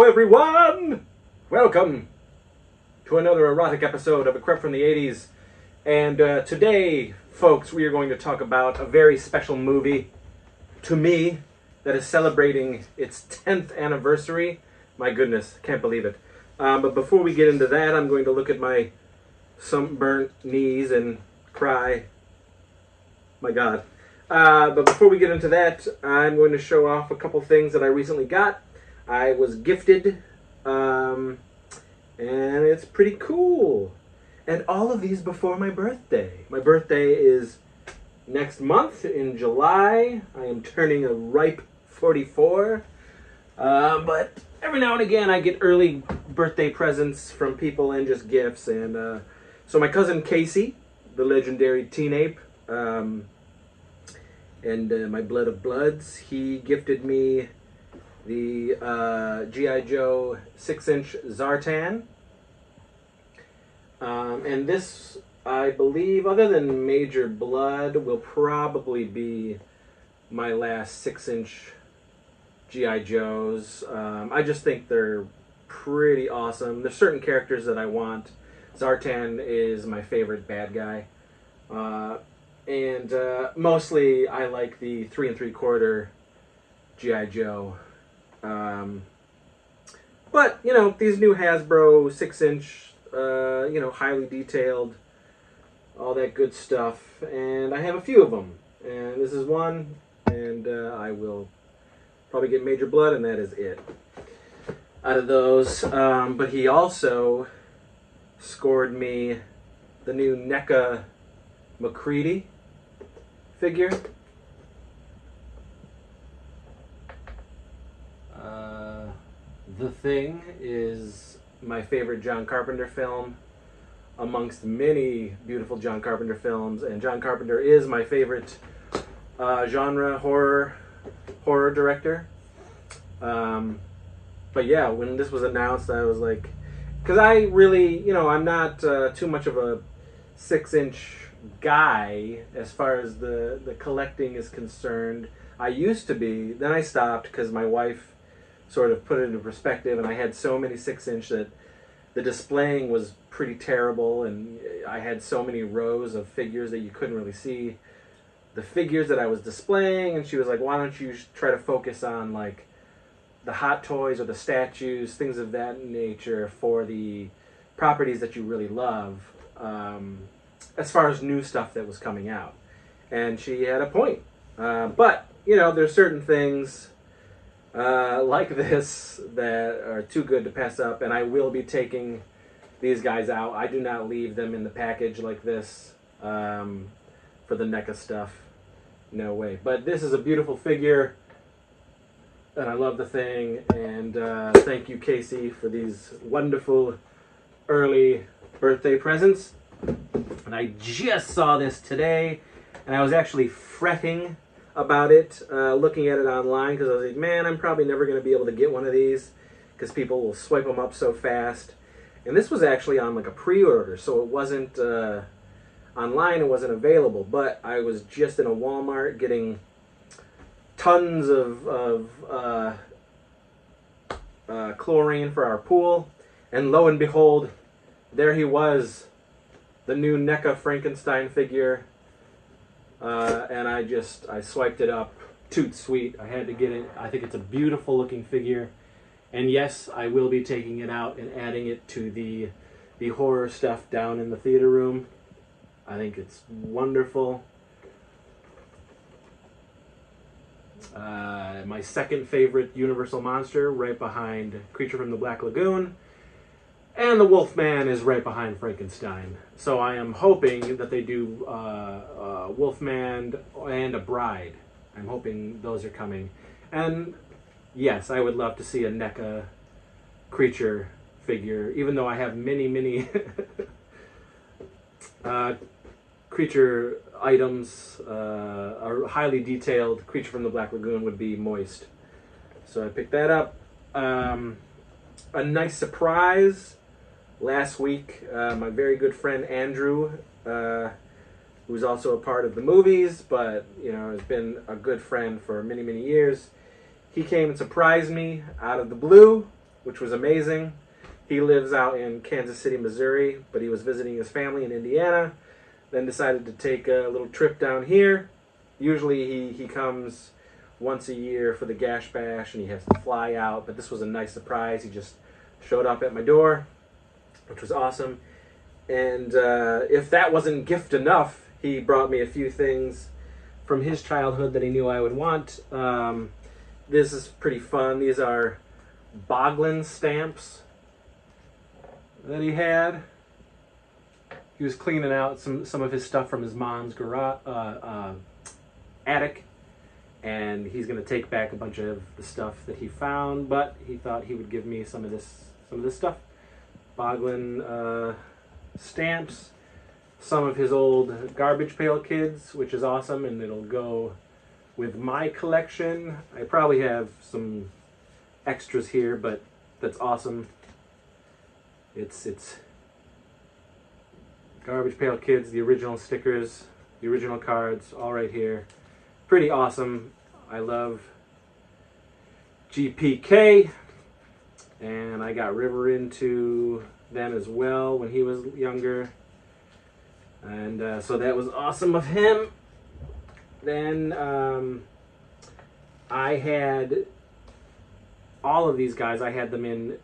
Hello everyone! Welcome to another erotic episode of A Crept from the 80s. And today, folks, we are going to talk about a very special movie to me that is celebrating its 10th anniversary. My goodness, can't believe it. But before we get into that, I'm going to look at my sunburnt knees and cry. My God. But before we get into that, I'm going to show off a couple things that I recently got. I was gifted, and it's pretty cool. And all of these before my birthday. My birthday is next month in July. I am turning a ripe 44. But every now and again I get early birthday presents from people and just gifts. And so my cousin Casey, the legendary Teen Ape, and my blood of bloods, he gifted me the G.I. Joe 6-inch Zartan. And this, I believe, other than Major Blood, will probably be my last 6-inch G.I. Joes. I just think they're pretty awesome. There's certain characters that I want. Zartan is my favorite bad guy. And mostly I like the 3 3/4 G.I. Joe. But, you know, these new Hasbro 6-inch, you know, highly detailed, all that good stuff. And I have a few of them. And this is one, and I will probably get Major Blood, and that is it out of those. But he also scored me the new NECA McCready figure. The Thing is my favorite John Carpenter film amongst many beautiful John Carpenter films, and John Carpenter is my favorite genre horror director. But yeah, when this was announced, I was like, because I really, you know, I'm not too much of a 6-inch guy as far as the collecting is concerned. I used to be, then I stopped because my wife sort of put it into perspective, and I had so many 6-inch that the displaying was pretty terrible, and I had so many rows of figures that you couldn't really see the figures that I was displaying. And she was like, why don't you try to focus on like the hot toys or the statues, things of that nature, for the properties that you really love, as far as new stuff that was coming out. And she had a point. But, you know, there's certain things like this that are too good to pass up, and I will be taking these guys out. I do not leave them in the package like this for the NECA stuff. No way. But this is a beautiful figure, and I love the thing. And thank you, Casey, for these wonderful early birthday presents. And I just saw this today, and I was actually fretting about it, looking at it online, because I was like, man, I'm probably never going to be able to get one of these because people will swipe them up so fast. And this was actually on like a pre-order, so it wasn't online, it wasn't available. But I was just in a Walmart getting tons of chlorine for our pool, and lo and behold, there he was, the new NECA Frankenstein figure. And I swiped it up. Toot sweet. I had to get it. I think it's a beautiful looking figure. And yes, I will be taking it out and adding it to the horror stuff down in the theater room. I think it's wonderful. My second favorite Universal monster, right behind Creature from the Black Lagoon. And the Wolfman is right behind Frankenstein. So I am hoping that they do Wolfman and a Bride. I'm hoping those are coming. And yes, I would love to see a NECA creature figure, even though I have many creature items. A highly detailed Creature from the Black Lagoon would be moist. So I picked that up. A nice surprise. Last week, my very good friend Andrew, who's also a part of the movies, but you know has been a good friend for many years, he came and surprised me out of the blue which was amazing. He lives out in Kansas City, Missouri, but he was visiting his family in Indiana, then decided to take a little trip down here. Usually he comes once a year for the Gash Bash, and he has to fly out, but this was a nice surprise. He just showed up at my door, which was awesome. And if that wasn't gift enough, he brought me a few things from his childhood that he knew I would want. This is pretty fun. These are Boglin stamps that he had. He was cleaning out some of his stuff from his mom's garage, attic, and he's going to take back a bunch of the stuff that he found, but he thought he would give me some of this stuff. Boglin stamps, some of his old Garbage Pail Kids, which is awesome, and it'll go with my collection. I probably have some extras here, but that's awesome. It's Garbage Pail Kids, the original stickers, the original cards, all right here. Pretty awesome. I love GPK, and I got River into them as well when he was younger, and so that was awesome of him. Then I had all of these guys. I had them in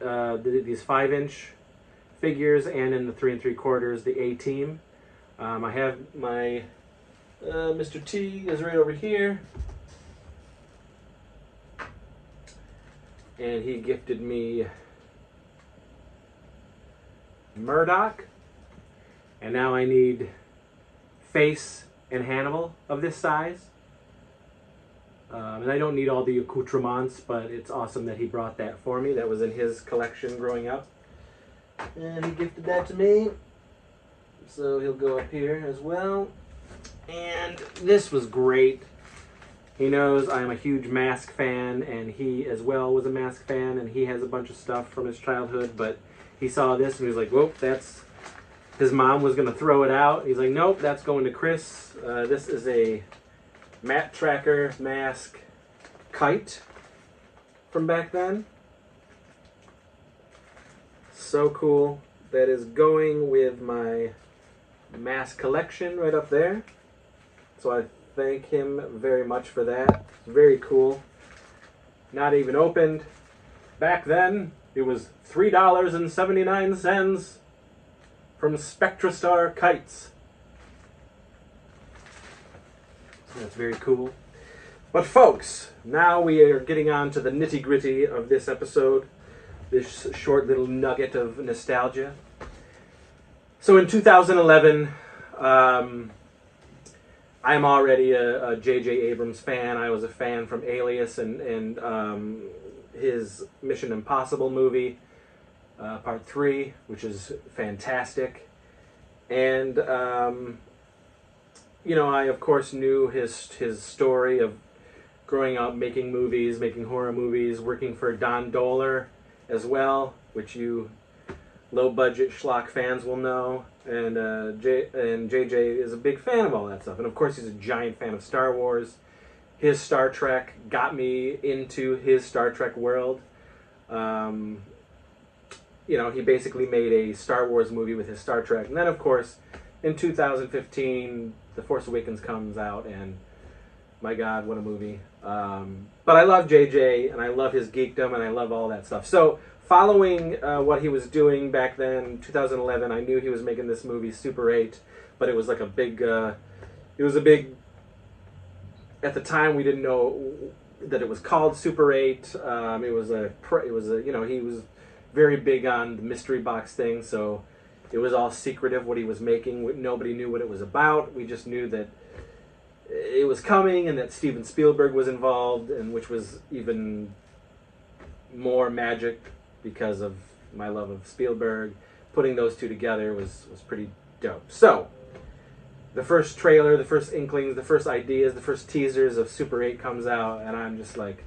these 5-inch figures and in the 3 3/4, the A-Team. I have my Mr. T is right over here, and he gifted me Murdoch, and now I need Face and Hannibal of this size. And I don't need all the accoutrements, but it's awesome that he brought that for me. That was in his collection growing up, and he gifted that to me, so he'll go up here as well. And this was great. He knows I'm a huge Mask fan, and he as well was a Mask fan, and he has a bunch of stuff from his childhood, but he saw this and he was like, whoop, that's... His mom was going to throw it out. He's like, nope, that's going to Chris. This is a Matt Tracker Mask kite from back then. So cool. That is going with my mask collection right up there. So I thank him very much for that. It's very cool. Not even opened. Back then, it was $3.79 from SpectraStar Kites. So that's very cool. But folks, now we are getting on to the nitty-gritty of this episode, this short little nugget of nostalgia. So in 2011, I'm already a J.J. Abrams fan. I was a fan from Alias and his Mission Impossible movie, Part 3, which is fantastic. And, you know, I of course knew his story of growing up making movies, making horror movies, working for Don Dohler as well, which you low-budget schlock fans will know. And JJ is a big fan of all that stuff. And of course he's a giant fan of Star Wars. His Star Trek got me into his Star Trek world. You know, he basically made a Star Wars movie with his Star Trek. And then, of course, in 2015, The Force Awakens comes out, and my God, what a movie. But I love JJ, and I love his geekdom, and I love all that stuff. So, following what he was doing back then, 2011, I knew he was making this movie, Super 8, but it was like a big, at the time, we didn't know that it was called Super 8. It was a, you know, he was very big on the mystery box thing, so it was all secretive what he was making. Nobody knew what it was about. We just knew that it was coming and that Steven Spielberg was involved, and which was even more magic because of my love of Spielberg. Putting those two together was pretty dope. So, the first trailer, the first inklings, the first ideas, the first teasers of Super 8 comes out, and I'm just like,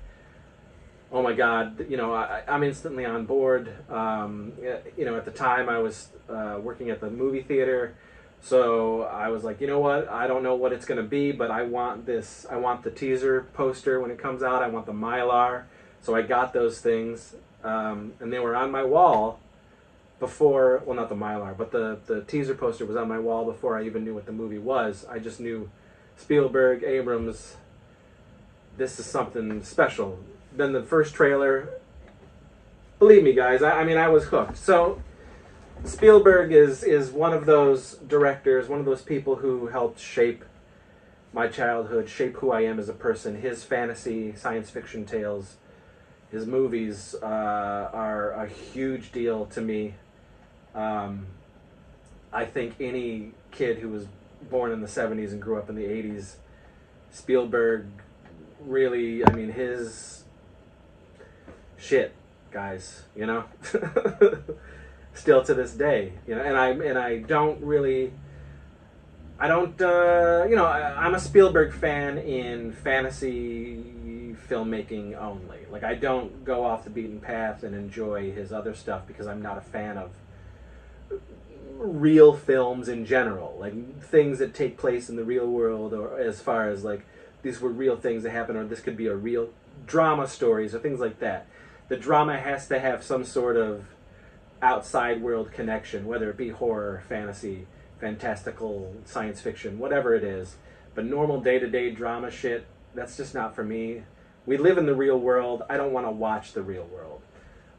oh my God, you know, I'm instantly on board. You know, at the time I was working at the movie theater, so I was like, you know what, I don't know what it's going to be, but I want this. I want the teaser poster when it comes out. I want the Mylar. So I got those things, and they were on my wall before, well, not the Mylar, but the teaser poster was on my wall before I even knew what the movie was. I just knew Spielberg, Abrams, this is something special. Then the first trailer, believe me, guys, I mean, I was hooked. So Spielberg is one of those directors, one of those people who helped shape my childhood, shape who I am as a person. His fantasy, science fiction tales, his movies are a huge deal to me. I think any kid who was born in the 70s and grew up in the 80s, Spielberg really, I mean, his shit, guys, you know? Still to this day, you know, and I don't really, I'm a Spielberg fan in fantasy filmmaking only. Like, I don't go off the beaten path and enjoy his other stuff because I'm not a fan of real films in general, like things that take place in the real world, or as far as like these were real things that happened, or this could be a real drama stories or things like that. The drama has to have some sort of outside world connection, whether it be horror, fantasy, fantastical, science fiction, whatever it is. But normal day-to-day drama shit, that's just not for me. We live in the real world. I don't want to watch the real world.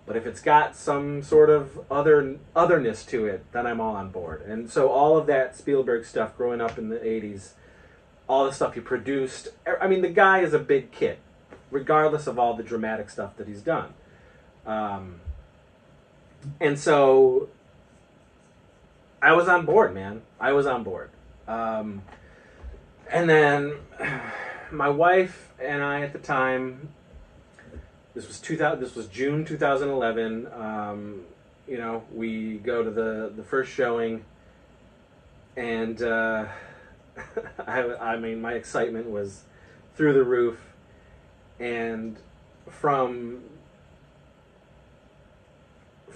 But if it's got some sort of otherness to it, then I'm all on board. And so all of that Spielberg stuff growing up in the 80s, all the stuff he produced, I mean, the guy is a big kid, regardless of all the dramatic stuff that he's done. And so I was on board, man. I was on board. And then my wife and I at the time, this was June 2011. You know, we go to the first showing, and I mean, my excitement was through the roof. And from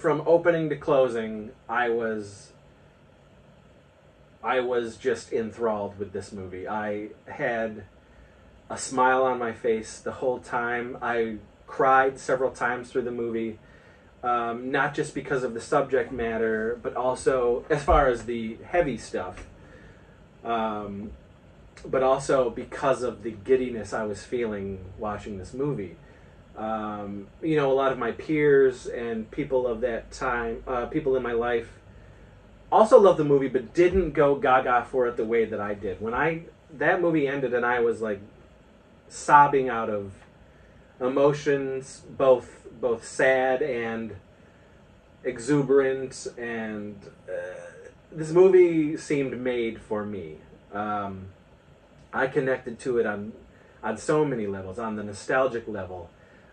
opening to closing, I was just enthralled with this movie. I had a smile on my face the whole time. I cried several times through the movie, not just because of the subject matter, but also as far as the heavy stuff, but also because of the giddiness I was feeling watching this movie. You know, a lot of my peers and people of that time, people in my life, also loved the movie, but didn't go gaga for it the way that I did. When that movie ended and I was like sobbing out of emotions, both sad and exuberant, and this movie seemed made for me. I connected to it on so many levels, on the nostalgic level,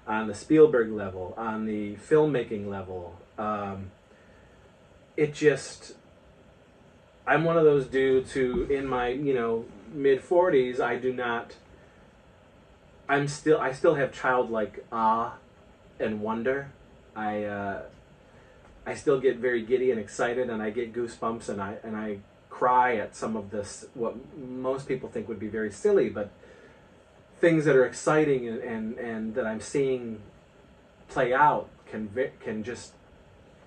on the Spielberg level, on the filmmaking level. I'm one of those dudes who, in my, mid-40s, I still have childlike awe and wonder. I still get very giddy and excited, and I get goosebumps, and I cry at some of this, what most people think would be very silly, but things that are exciting and that I'm seeing play out can just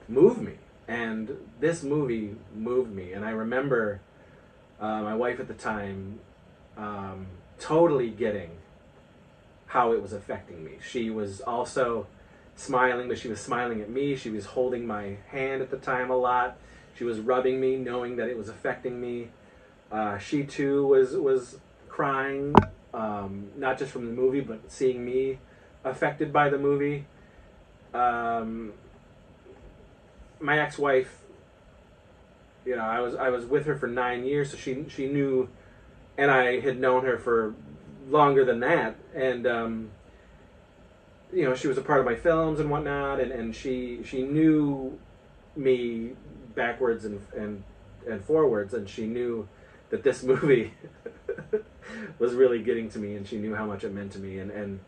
move me. And this movie moved me. And I remember my wife at the time totally getting how it was affecting me. She was also smiling, but she was smiling at me. She was holding my hand at the time a lot. She was rubbing me, knowing that it was affecting me. She too was crying, not just from the movie, but seeing me affected by the movie. My ex-wife, I was with her for 9 years, so she knew, and I had known her for longer than that, and she was a part of my films and whatnot, and she knew me backwards and forwards, and she knew that this movie was really getting to me, and she knew how much it meant to me, and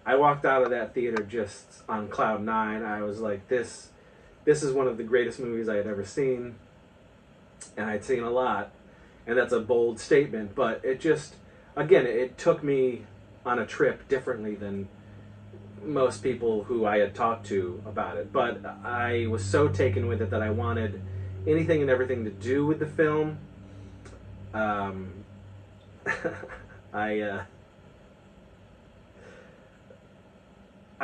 I walked out of that theater just on cloud nine. I was like, this is one of the greatest movies I had ever seen, and I'd seen a lot, and that's a bold statement, but it just, again, it took me on a trip differently than most people who I had talked to about it. But I was so taken with it that I wanted anything and everything to do with the film. I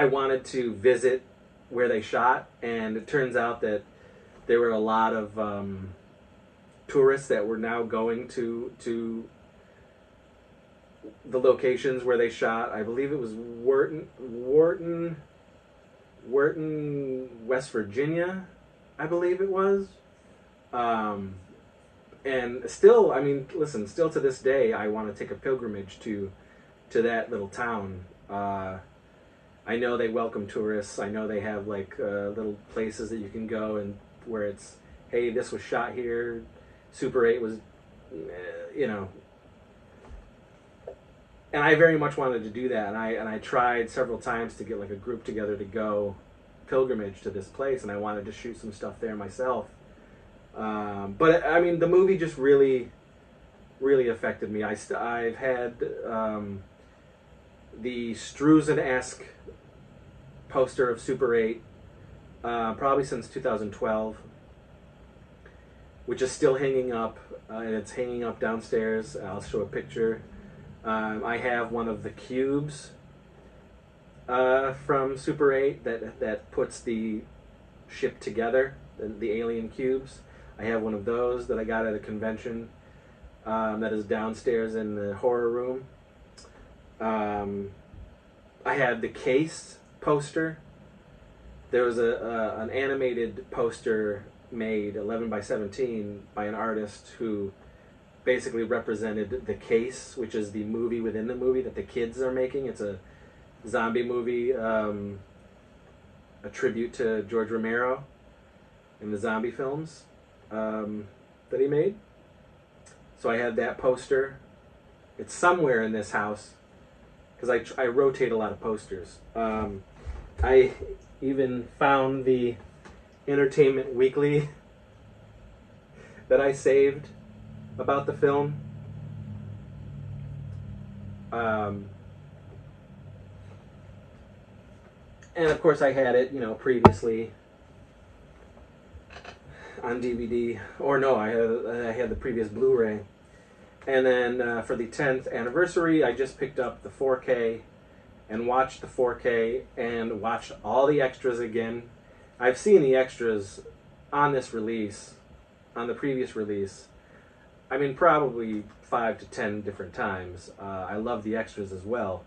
wanted to visit where they shot, and it turns out that there were a lot of tourists that were now going to the locations where they shot. I believe it was Wharton, West Virginia, I believe it was. And still, I mean, listen, still to this day, I want to take a pilgrimage to that little town. I know they welcome tourists. I know they have like little places that you can go and where it's, hey, this was shot here. Super 8 was, you know. And I very much wanted to do that, and I tried several times to get like a group together to go pilgrimage to this place, and I wanted to shoot some stuff there myself. But I mean, the movie just really, really affected me. I've had the Struzan-esque poster of Super 8 probably since 2012, which is still hanging up, and it's hanging up downstairs. I'll show a picture. I have one of the cubes from Super 8 that puts the ship together, the alien cubes. I have one of those that I got at a convention that is downstairs in the horror room. I had the case poster. There was an animated poster made 11 by 17 by an artist who basically represented The Case, which is the movie within the movie that the kids are making. It's a zombie movie, a tribute to George Romero and the zombie films that he made. So I had that poster. It's somewhere in this house because I rotate a lot of posters. I even found the Entertainment Weekly that I saved about the film. And of course I had it, you know, previously on DVD, or no, I had the previous Blu-ray. And then for the 10th anniversary, I just picked up the 4K and watched the 4K and watched all the extras again. I've seen the extras on this release, on the previous release, I mean, probably 5 to 10 different times. I love the extras as well.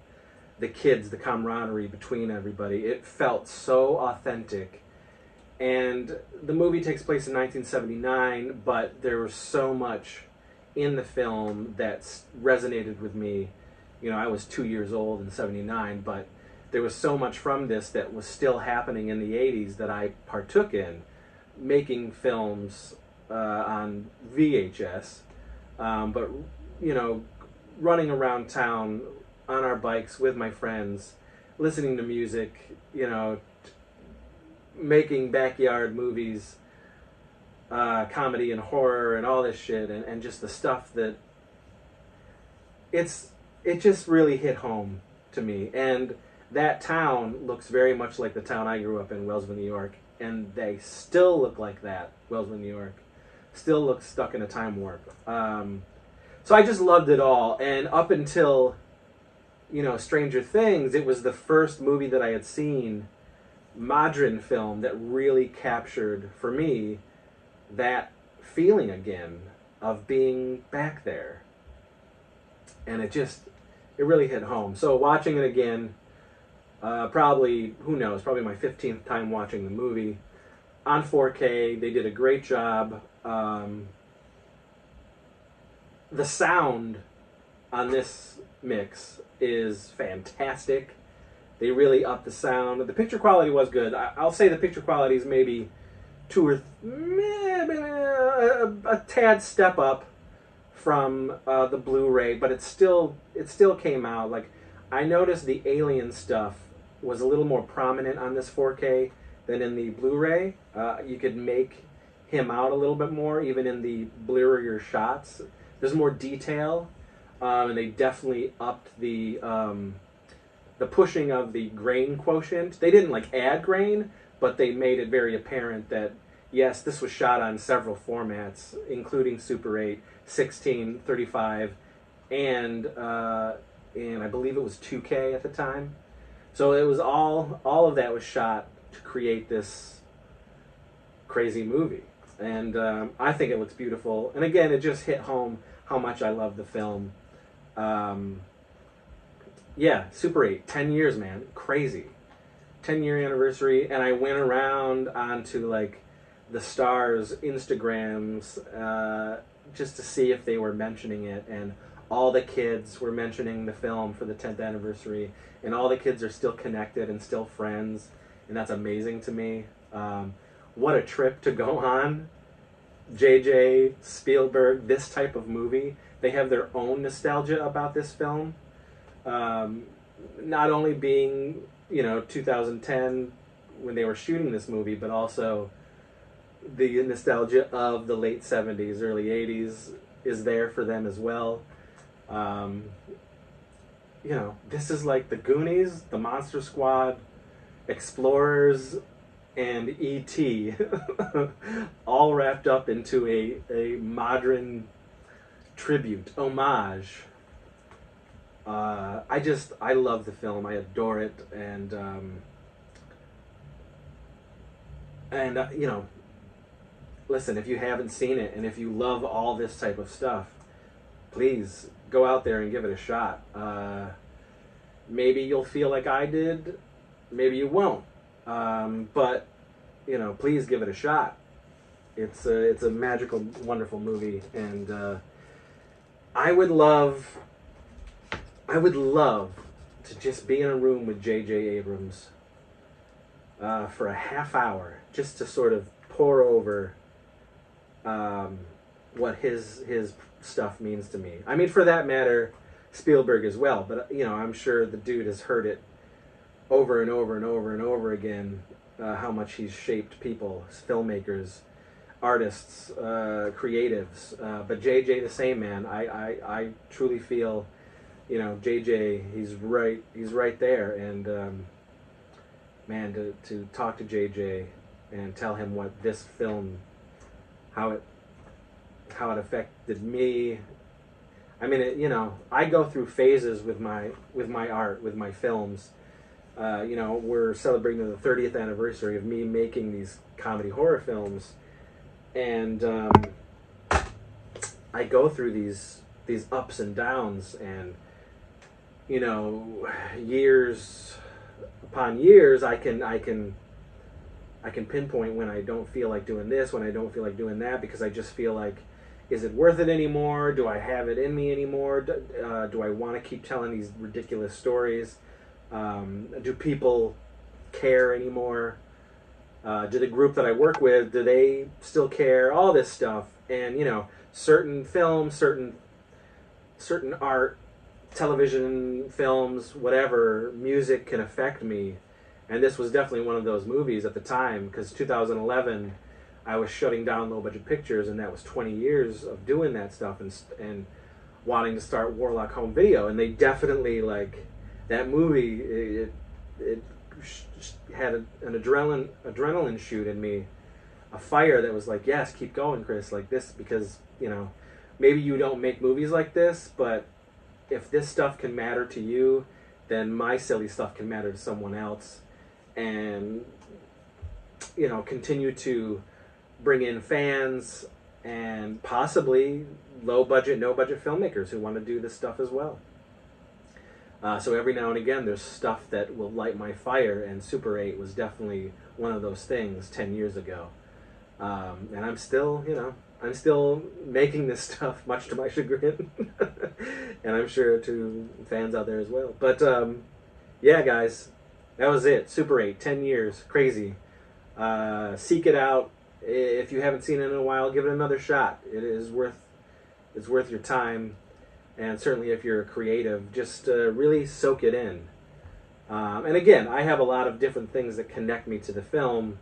The kids, the camaraderie between everybody. It felt so authentic. And the movie takes place in 1979, but there was so much in the film that resonated with me. You know, I was 2 years old in 79, but there was so much from this that was still happening in the 80s that I partook in, making films on VHS, but, you know, running around town on our bikes with my friends, listening to music, you know, making backyard movies, comedy and horror and all this shit, and just the stuff that it just really hit home to me. And that town looks very much like the town I grew up in, Wellsville, New York, and they still look like that, Wellsville, New York. Still look stuck in a time warp. So I just loved it all, and up until, you know, Stranger Things, it was the first movie that I had seen, modern film, that really captured, for me, that feeling again of being back there. And it really hit home. So watching it again, probably, who knows, probably my 15th time watching the movie, on 4K, they did a great job. The sound on this mix is fantastic. They really upped the sound. The picture quality was good. I'll say the picture quality is maybe a tad step up from the Blu-ray, but it still came out. Like, I noticed the alien stuff was a little more prominent on this 4K than in the Blu-ray. You could make him out a little bit more, even in the blurrier shots. There's more detail, and they definitely upped the the pushing of the grain quotient. They didn't like add grain, but they made it very apparent that yes, this was shot on several formats, including Super 8, 16, 35, and I believe it was 2K at the time. So it was all of that was shot to create this crazy movie. And I think it looks beautiful. And again, it just hit home how much I love the film. Yeah, Super 8, 10 years, man. Crazy. 10-year anniversary. And I went around onto, like, the stars' Instagrams just to see if they were mentioning it. And all the kids were mentioning the film for the 10th anniversary. And all the kids are still connected and still friends. And that's amazing to me. What a trip to go on. JJ, Spielberg, this type of movie. They have their own nostalgia about this film. Not only being, 2010 when they were shooting this movie, but also the nostalgia of the late 70s, early 80s is there for them as well. This is like the Goonies, the Monster Squad, Explorers, and E.T. all wrapped up into a modern tribute, homage. I love the film. I adore it, and listen, if you haven't seen it, and if you love all this type of stuff, please go out there and give it a shot. Maybe you'll feel like I did, maybe you won't. But please give it a shot. It's a magical, wonderful movie, and I would love to just be in a room with J.J. Abrams for a half hour, just to sort of pour over what his stuff means to me. I mean, for that matter, Spielberg as well. But I'm sure the dude has heard it over and over and over and over again, how much he's shaped people, filmmakers, artists, creatives. But JJ the same, man. I truly feel, JJ, he's right there. And man, to talk to JJ and tell him what this film, how it affected me. I mean, I go through phases with my art, with my films. We're celebrating the 30th anniversary of me making these comedy horror films, and I go through these ups and downs, and years upon years, I can pinpoint when I don't feel like doing this, when I don't feel like doing that, because I just feel like, is it worth it anymore? Do I have it in me anymore? Do I want to keep telling these ridiculous stories? Do people care anymore? Do the group that I work with, do they still care? All this stuff. And, certain films, certain art, television, films, whatever, music can affect me. And this was definitely one of those movies at the time, because 2011, I was shutting down low-budget pictures, and that was 20 years of doing that stuff and wanting to start Warlock Home Video. And they definitely, that movie, it had an adrenaline shoot in me, a fire that was like, yes, keep going, Chris, like this, because, maybe you don't make movies like this, but if this stuff can matter to you, then my silly stuff can matter to someone else. And, continue to bring in fans and possibly low-budget, no-budget filmmakers who want to do this stuff as well. So every now and again, there's stuff that will light my fire, and Super 8 was definitely one of those things 10 years ago. And I'm still, I'm still making this stuff, much to my chagrin, and I'm sure to fans out there as well. But yeah, guys, that was it. Super 8, 10 years, crazy. Seek it out. If you haven't seen it in a while, give it another shot. It's worth your time. And certainly if you're a creative, just really soak it in. And again, I have a lot of different things that connect me to the film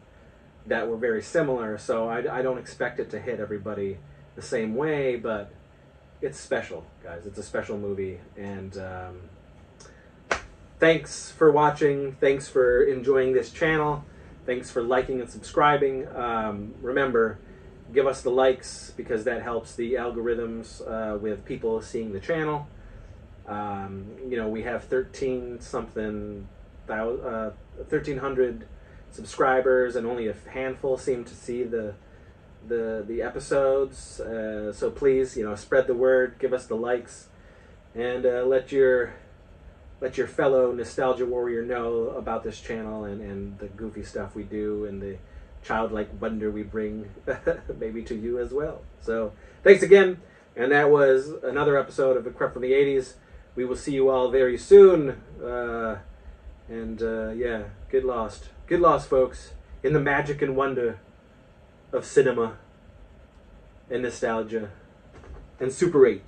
that were very similar, so I don't expect it to hit everybody the same way, but it's special, guys. It's a special movie. And thanks for watching. Thanks for enjoying this channel. Thanks for liking and subscribing. Remember, give us the likes because that helps the algorithms with people seeing the channel. You know, we have 1,300 subscribers, and only a handful seem to see the episodes. So please, you know, spread the word, give us the likes, and let your fellow nostalgia warrior know about this channel and the goofy stuff we do and the childlike wonder we bring maybe to you as well. So thanks again, and that was another episode of A Crept from the 80s. We will see you all very soon. Yeah, get lost, folks, in the magic and wonder of cinema and nostalgia and Super 8.